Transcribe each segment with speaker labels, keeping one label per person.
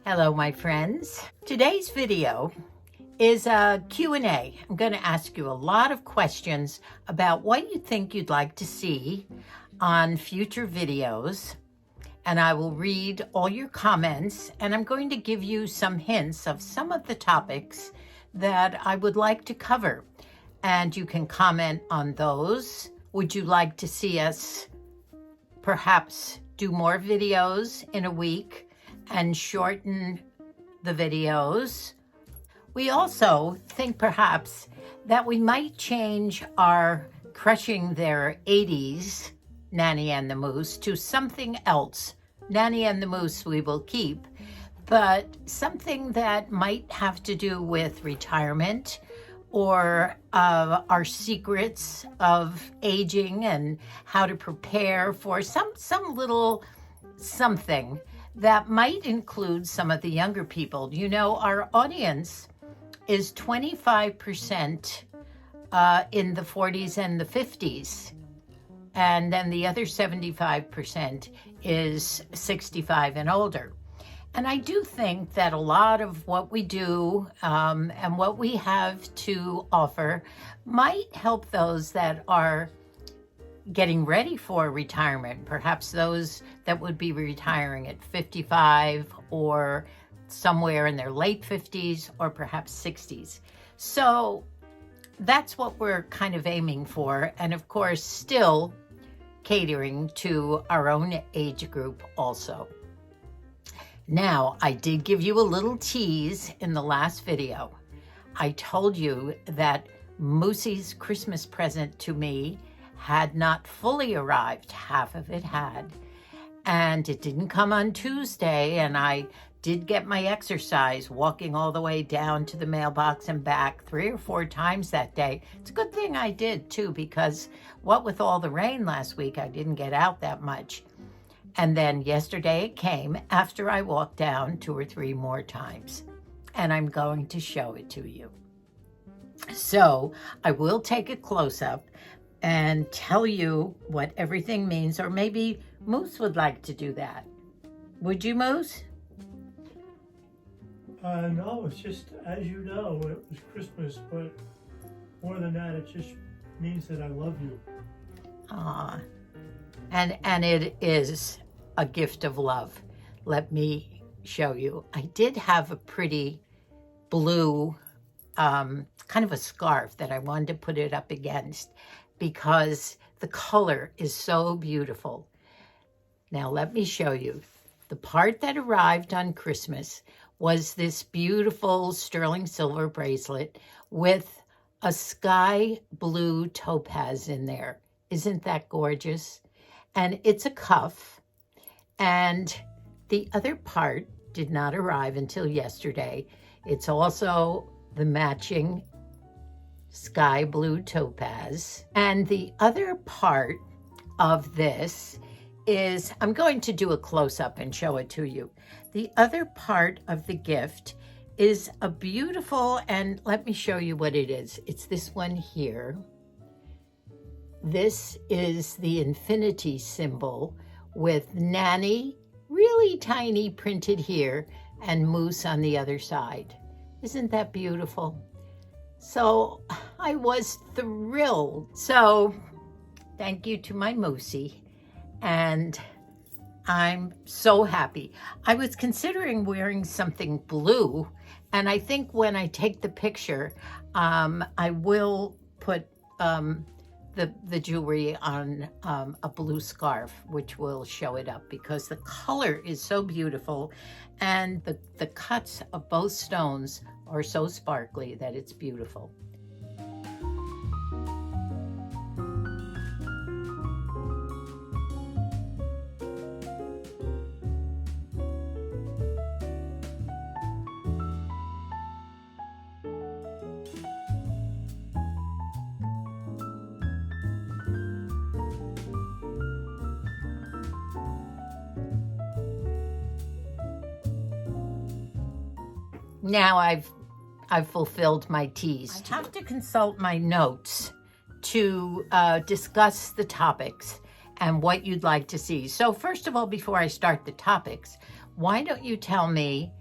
Speaker 1: Hello, my friends. Today's video is a Q&A. I'm going to ask you a lot of questions about what you think you'd like to see on future videos. And I will read all your comments, and I'm going to give you some hints of some of the topics that I would like to cover. And you can comment on those. Would you like to see us perhaps do more videos in a week and shorten the videos? We also think perhaps that we might change our Crushing Their 80s Nanny and the Moose to something else. Nanny and the Moose we will keep, but something that might have to do with retirement or our secrets of aging and how to prepare for some little something that might include some of the younger people. You know, our audience is 25% in the 40s and the 50s. And then the other 75% is 65 and older. And I do think that a lot of what we do and what we have to offer might help those that are getting ready for retirement, perhaps those that would be retiring at 55 or somewhere in their late 50s or perhaps 60s. So that's what we're kind of aiming for. And of course, still catering to our own age group also. Now, I did give you a little tease in the last video. I told you that Moosie's Christmas present to me had not fully arrived. Half of it had, and it didn't come on Tuesday, and I did get my exercise walking all the way down to the mailbox and back 3 or 4 times that day. It's a good thing I did too, because what with all the rain last week, I didn't get out that much. And then yesterday it came after I walked down 2 or 3 more times, and I'm going to show it to you. So I will take a close-up and tell you what everything means, or maybe Moose would like to do that. Would you, Moose?
Speaker 2: No, it's just, as you know, it was Christmas, but more than that, it just means that I love you.
Speaker 1: And it is a gift of love. Let me show you. I did have a pretty blue, kind of a scarf that I wanted to put it up against, because the color is so beautiful. Now let me show you. The part that arrived on Christmas was this beautiful sterling silver bracelet with a sky blue topaz in there. Isn't that gorgeous? And it's a cuff. And the other part did not arrive until yesterday. It's also the matching sky blue topaz. And the other part of this is, I'm going to do a close-up and show it to you. The other part of the gift is a beautiful, and let me show you what it is. It's this one here. This is the infinity symbol with Nanny, really tiny, printed here, and Moose on the other side. Isn't that beautiful? So I was thrilled. So thank you to my Moosie, and I'm so happy. I was considering wearing something blue, and I think when I take the picture, I will put the jewelry on a blue scarf, which will show it up, because the color is so beautiful, and the cuts of both stones are so sparkly that it's beautiful. Now I've fulfilled my tease. I have to consult my notes to discuss the topics and what you'd like to see. So first of all, before I start the topics, why don't you tell me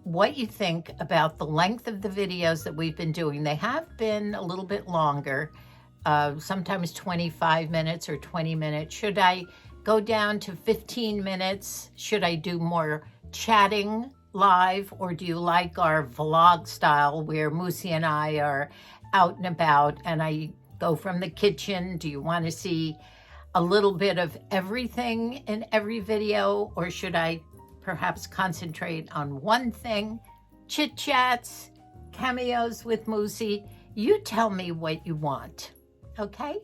Speaker 1: what you think about the length of the videos that we've been doing. They have been a little bit longer, sometimes 25 minutes or 20 minutes. Should I go down to 15 minutes? Should I do more chatting live, or do you like our vlog style where Moosie and I are out and about and I go from the kitchen? Do you want to see a little bit of everything in every video, or should I perhaps concentrate on one thing? Chit chats, cameos with Moosie. You tell me what you want, okay?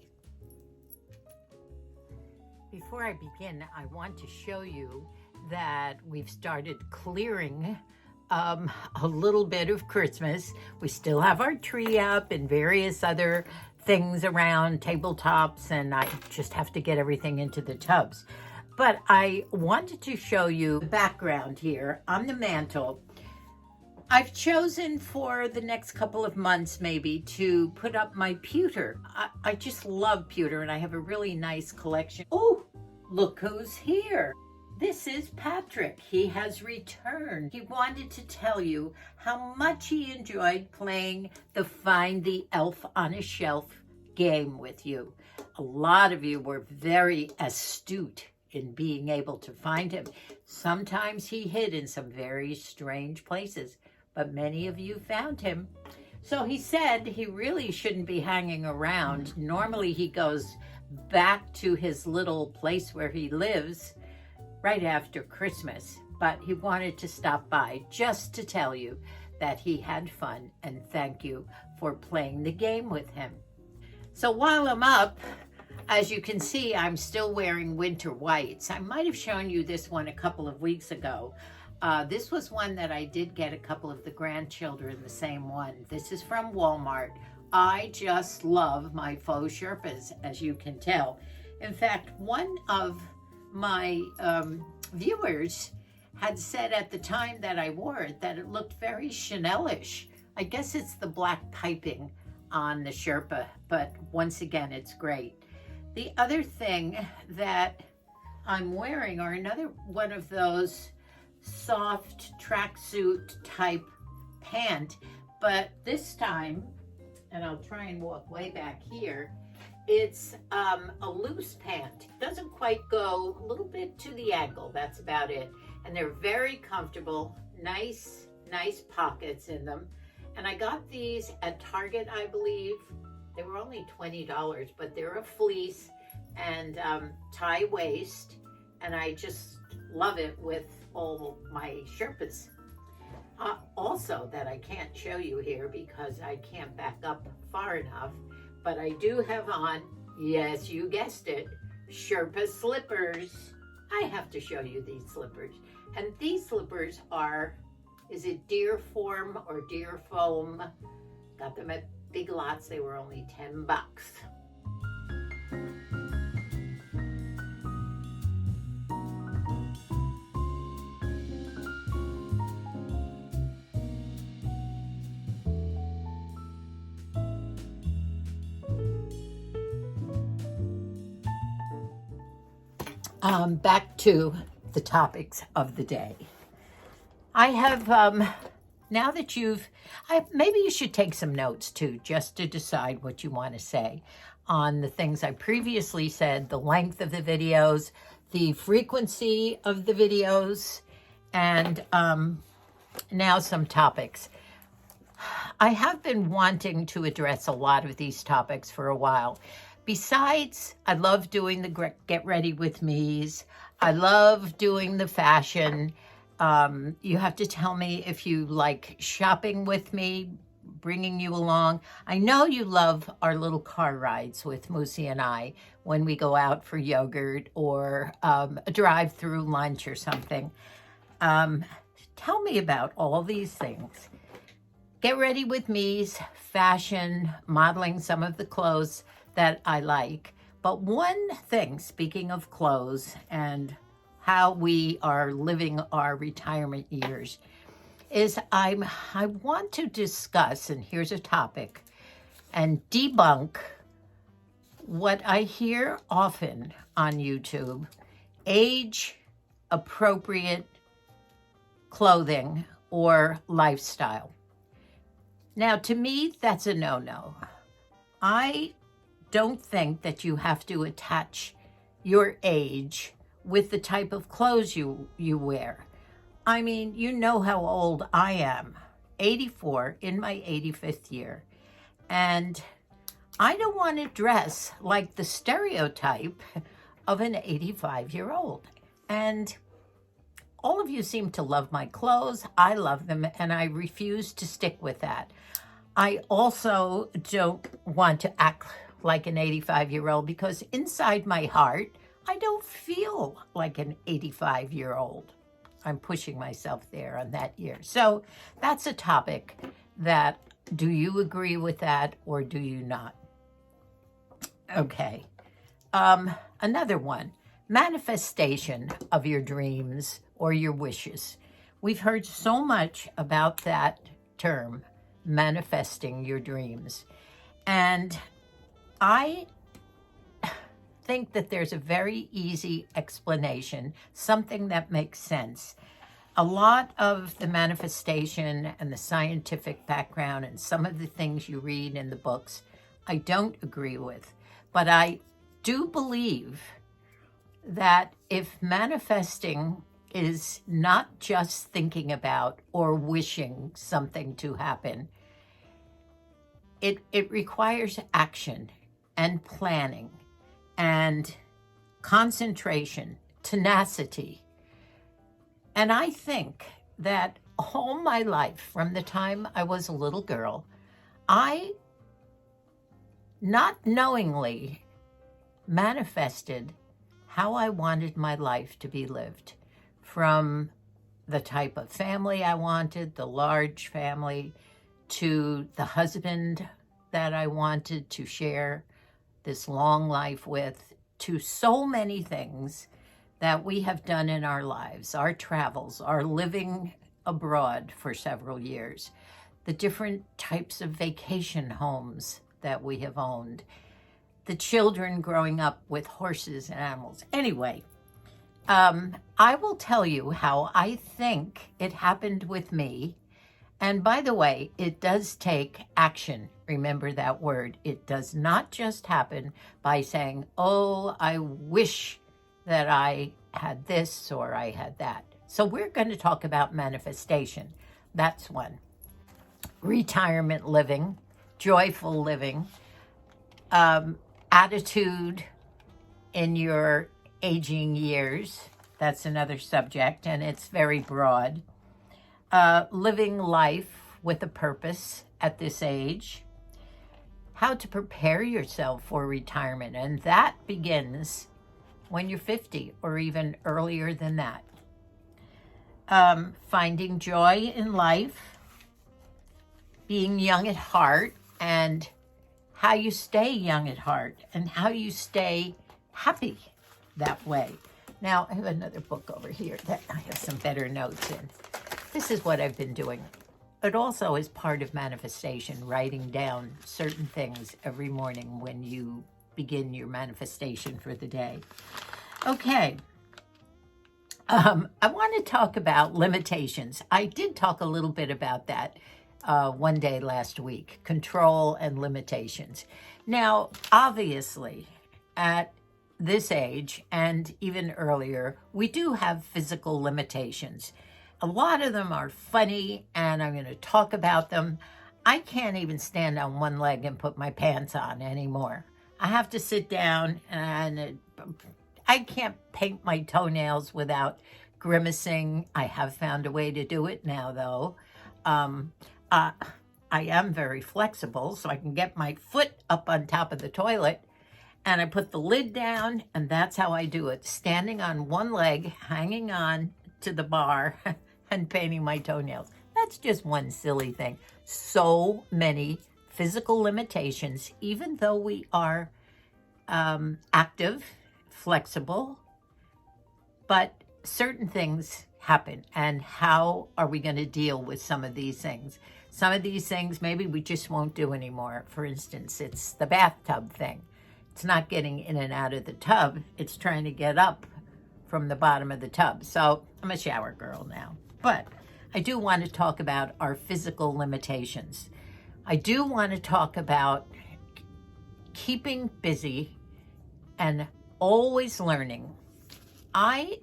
Speaker 1: Before I begin, I want to show you that we've started clearing a little bit of Christmas. We still have our tree up and various other things around, tabletops, and I just have to get everything into the tubs. But I wanted to show you the background here on the mantle. I've chosen for the next couple of months maybe to put up my pewter. I just love pewter, and I have a really nice collection. Oh, look who's here. This is Patrick. He has returned. He wanted to tell you how much he enjoyed playing the Find the Elf on a Shelf game with you. A lot of you were very astute in being able to find him. Sometimes he hid in some very strange places, but many of you found him. So he said he really shouldn't be hanging around. Normally he goes back to his little place where he lives right after Christmas, but he wanted to stop by just to tell you that he had fun and thank you for playing the game with him. So while I'm up, as you can see, I'm still wearing winter whites. I might have shown you this one a couple of weeks ago. This was one that I did get a couple of the grandchildren, the same one. This is from Walmart. I just love my faux sherpas, as you can tell. In fact, one of my viewers had said at the time that I wore it that it looked very Chanel-ish. I guess it's the black piping on the sherpa, but once again, it's great. The other thing that I'm wearing are another one of those soft tracksuit type pant, but this time, and I'll try and walk way back here, it's a loose pant. Doesn't quite go, a little bit to the ankle, that's about it. And they're very comfortable, nice pockets in them. And I got these at Target, I believe. They were only $20, but they're a fleece and tie waist. And I just love it with all my sherpas. Also, that I can't show you here because I can't back up far enough, but I do have on, yes, you guessed it, Sherpa slippers. I have to show you these slippers. And these slippers are, is it deer form or deer foam? Got them at Big Lots. They were only 10 bucks. Back to the topics of the day. I have, now that maybe you should take some notes too, just to decide what you want to say on the things I previously said, the length of the videos, the frequency of the videos, and now some topics. I have been wanting to address a lot of these topics for a while. Besides, I love doing the Get Ready With Me's. I love doing the fashion. You have to tell me if you like shopping with me, bringing you along. I know you love our little car rides with Moosie and I when we go out for yogurt or a drive-through lunch or something. Tell me about all these things. Get Ready With Me's, fashion, modeling some of the clothes that I like. But one thing, speaking of clothes and how we are living our retirement years, is I want to discuss, and here's a topic, and debunk what I hear often on YouTube, age-appropriate clothing or lifestyle. Now, to me, that's a no-no. I don't think that you have to attach your age with the type of clothes you wear. I mean, you know how old I am, 84, in my 85th year. And I don't want to dress like the stereotype of an 85-year-old. And all of you seem to love my clothes. I love them, and I refuse to stick with that. I also don't want to act like an 85-year-old because inside my heart, I don't feel like an 85-year-old. I'm pushing myself there on that year. So that's a topic that, do you agree with that or do you not? Okay. Another one, manifestation of your dreams or your wishes. We've heard so much about that term, manifesting your dreams. And I think that there's a very easy explanation, something that makes sense. A lot of the manifestation and the scientific background and some of the things you read in the books, I don't agree with. But I do believe that if manifesting is not just thinking about or wishing something to happen, it requires action and planning and concentration, tenacity. And I think that all my life, from the time I was a little girl, I not knowingly manifested how I wanted my life to be lived, from the type of family I wanted, the large family, to the husband that I wanted to share this long life with, to so many things that we have done in our lives, our travels, our living abroad for several years, the different types of vacation homes that we have owned, the children growing up with horses and animals. Anyway, I will tell you how I think it happened with me. And by the way, it does take action. Remember that word. It does not just happen by saying, oh, I wish that I had this or I had that. So we're going to talk about manifestation. That's one. Retirement living, joyful living, attitude in your aging years. That's another subject, and it's very broad. Living life with a purpose at this age. How to prepare yourself for retirement, and that begins when you're 50 or even earlier than that. Finding joy in life, being young at heart, and how you stay young at heart and how you stay happy that way. Now, I have another book over here that I have some better notes in. This is what I've been doing. It also is part of manifestation, writing down certain things every morning when you begin your manifestation for the day. Okay. I want to talk about limitations. I did talk a little bit about that one day last week, control and limitations. Now, obviously, at this age and even earlier, we do have physical limitations. A lot of them are funny, and I'm going to talk about them. I can't even stand on one leg and put my pants on anymore. I have to sit down, and I can't paint my toenails without grimacing. I have found a way to do it now, though. I am very flexible, so I can get my foot up on top of the toilet, and I put the lid down, and that's how I do it. Standing on one leg, hanging on to the bar, and painting my toenails. That's just one silly thing. So many physical limitations, even though we are active, flexible, but certain things happen. And how are we going to deal with some of these things? Some of these things maybe we just won't do anymore. For instance, it's the bathtub thing. It's not getting in and out of the tub. It's trying to get up from the bottom of the tub. So I'm a shower girl now. But I do want to talk about our physical limitations. I do want to talk about keeping busy and always learning. I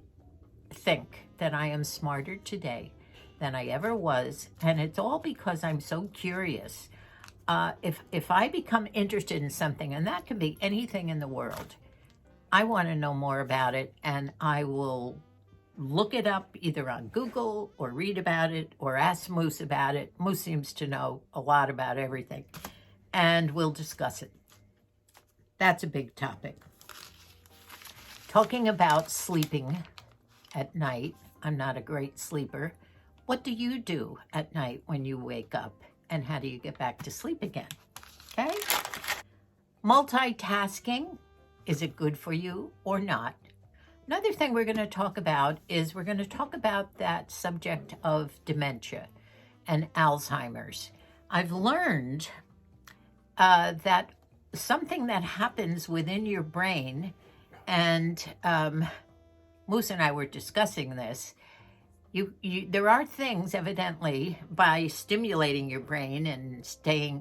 Speaker 1: think that I am smarter today than I ever was, and it's all because I'm so curious. If I become interested in something, and that can be anything in the world, I want to know more about it, and I will look it up either on Google or read about it or ask Moose about it. Moose seems to know a lot about everything, and we'll discuss it. That's a big topic. Talking about sleeping at night, I'm not a great sleeper. What do you do at night when you wake up, and how do you get back to sleep again? Okay? Multitasking, is it good for you or not? Another thing we're going to talk about is we're going to talk about that subject of dementia and Alzheimer's. I've learned that something that happens within your brain, and Moose and I were discussing this, there are things, evidently, by stimulating your brain and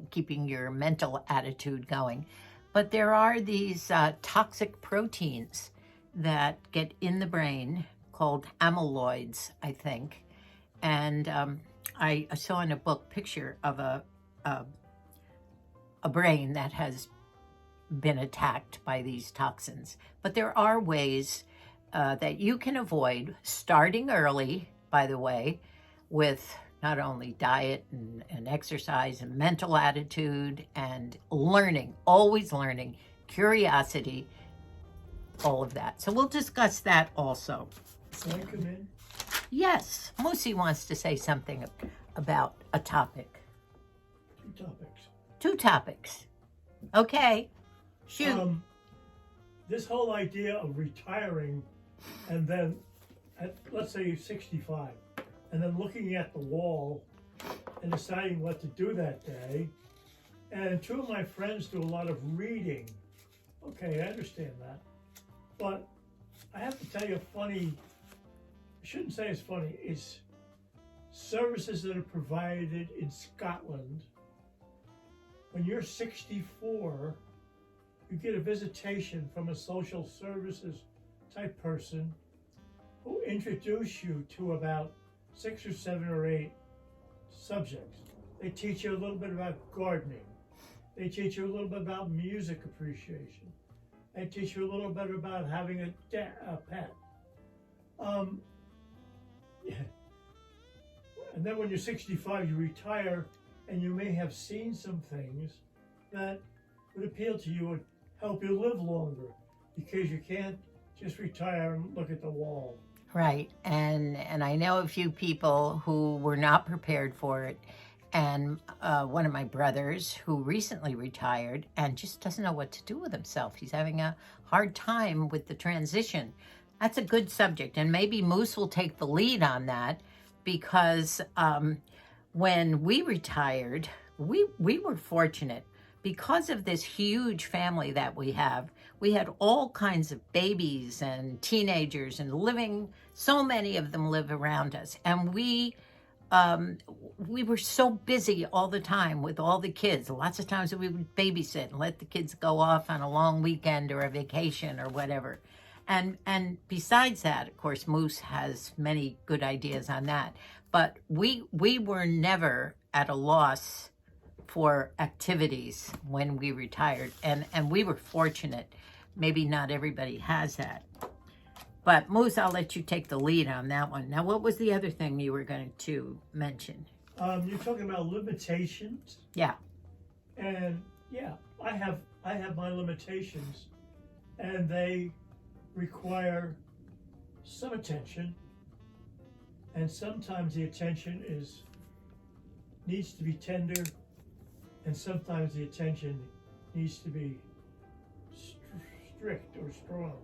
Speaker 1: keeping your mental attitude going, but there are these toxic proteins that get in the brain called amyloids, I think. And I saw in a book picture of a brain that has been attacked by these toxins. But there are ways that you can avoid, starting early, by the way, with not only diet and exercise and mental attitude and learning, always learning, curiosity, all of that. So we'll discuss that also.
Speaker 2: Can I come in?
Speaker 1: Yes, Moosie wants to say something about a topic.
Speaker 2: 2 topics.
Speaker 1: 2 topics. Okay, shoot.
Speaker 2: This whole idea of retiring and then, let's say you're 65, and then looking at the wall and deciding what to do that day. And 2 of my friends do a lot of reading. Okay, I understand that. But I have to tell you I shouldn't say it's funny, it's services that are provided in Scotland. When you're 64, you get a visitation from a social services type person who introduce you to about 6 or 7 or 8 subjects. They teach you a little bit about gardening. They teach you a little bit about music appreciation. They teach you a little bit about having a pet. Yeah. And then when you're 65, you retire, and you may have seen some things that would appeal to you and help you live longer, because you can't just retire and look at the wall.
Speaker 1: Right, and I know a few people who were not prepared for it, and one of my brothers who recently retired and just doesn't know what to do with himself. He's having a hard time with the transition. That's a good subject, and maybe Moose will take the lead on that, because when we retired, we were fortunate. Because of this huge family that we have, we had all kinds of babies and teenagers, and so many of them live around us. And we were so busy all the time with all the kids. Lots of times we would babysit and let the kids go off on a long weekend or a vacation or whatever. And besides that, of course, Moose has many good ideas on that. But we were never at a loss for activities when we retired, and we were fortunate. Maybe not everybody has that. But Moose, I'll let you take the lead on that one. Now, what was the other thing you were going to mention?
Speaker 2: You're talking about limitations.
Speaker 1: Yeah.
Speaker 2: And yeah, I have my limitations, and they require some attention, and sometimes the attention needs to be tender, and sometimes the attention needs to be strict or strong.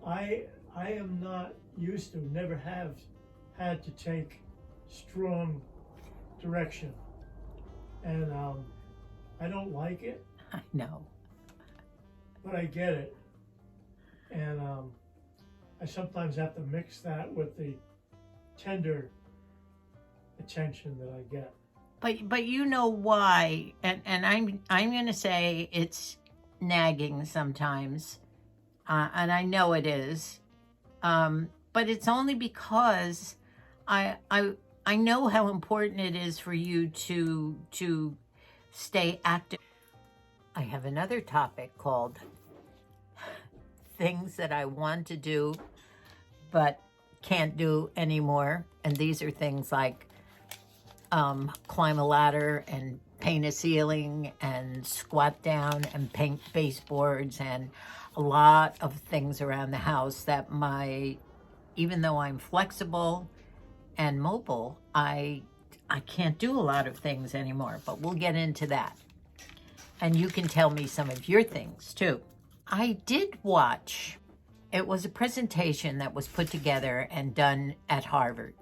Speaker 2: I am not used to, never have had to take strong direction, and I don't like it.
Speaker 1: I know.
Speaker 2: But I get it, and I sometimes have to mix that with the tender attention that I get.
Speaker 1: But you know why, and I'm gonna say it's nagging sometimes, and I know it is, but it's only because I know how important it is for you to stay active. I have another topic called things that I want to do but can't do anymore, and these are things like climb a ladder and paint a ceiling and squat down and paint baseboards and a lot of things around the house that even though I'm flexible and mobile, I can't do a lot of things anymore, but we'll get into that. And you can tell me some of your things too. I did watch, it was a presentation that was put together and done at Harvard.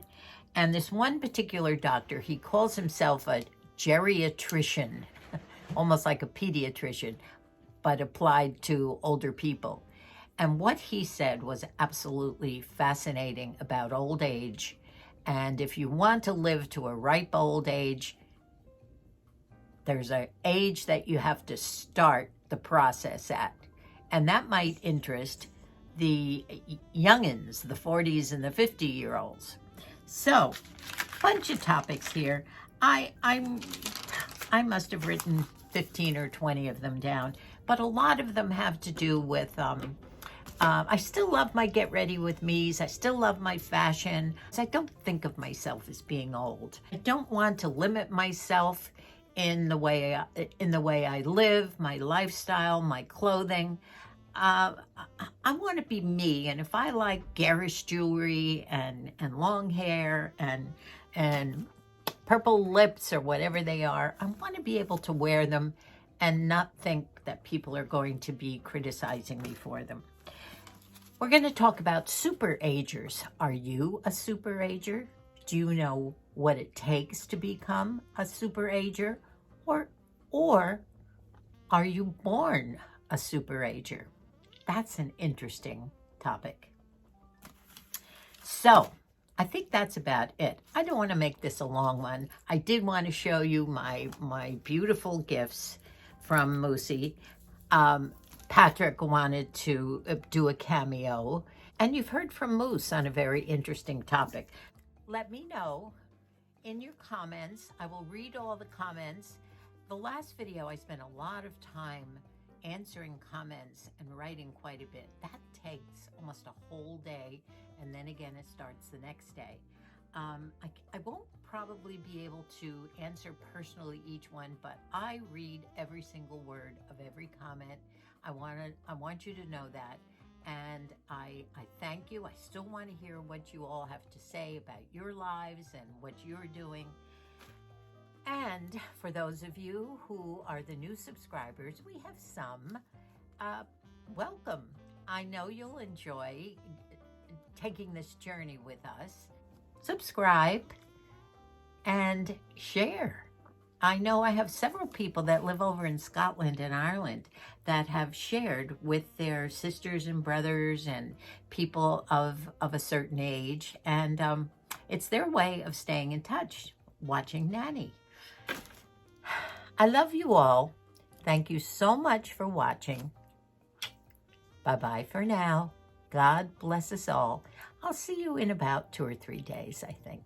Speaker 1: And this one particular doctor, he calls himself a geriatrician, almost like a pediatrician, but applied to older people. And what he said was absolutely fascinating about old age. And if you want to live to a ripe old age, there's an age that you have to start the process at. And that might interest the youngins, the 40s and the 50-year-olds. So, bunch of topics here. I must have written 15 or 20 of them down, but a lot of them have to do with, I still love my get ready with me's. I still love my fashion. I don't think of myself as being old. I don't want to limit myself in the way I live, my lifestyle, my clothing. I want to be me, and if I like garish jewelry and long hair and purple lips or whatever they are, I want to be able to wear them and not think that people are going to be criticizing me for them. We're going to talk about super agers. Are you a super ager? Do you know what it takes to become a super ager? Or are you born a super ager? That's an interesting topic. So, I think that's about it. I don't want to make this a long one. I did want to show you my beautiful gifts from Moosie. Patrick wanted to do a cameo, and you've heard from Moose on a very interesting topic. Let me know in your comments. I will read all the comments. The last video, I spent a lot of time answering comments and writing quite a bit. That takes almost a whole day, and then again it starts the next day. I won't probably be able to answer personally each one, but I read every single word of every comment. I want you to know that, and I thank you. I still want to hear what you all have to say about your lives and what you're doing. And for those of you who are the new subscribers, we have some. Welcome. I know you'll enjoy taking this journey with us. Subscribe and share. I know I have several people that live over in Scotland and Ireland that have shared with their sisters and brothers and people of a certain age. And it's their way of staying in touch, watching Nanny. I love you all. Thank you so much for watching. Bye-bye for now. God bless us all. I'll see you in about 2 or 3 days, I think.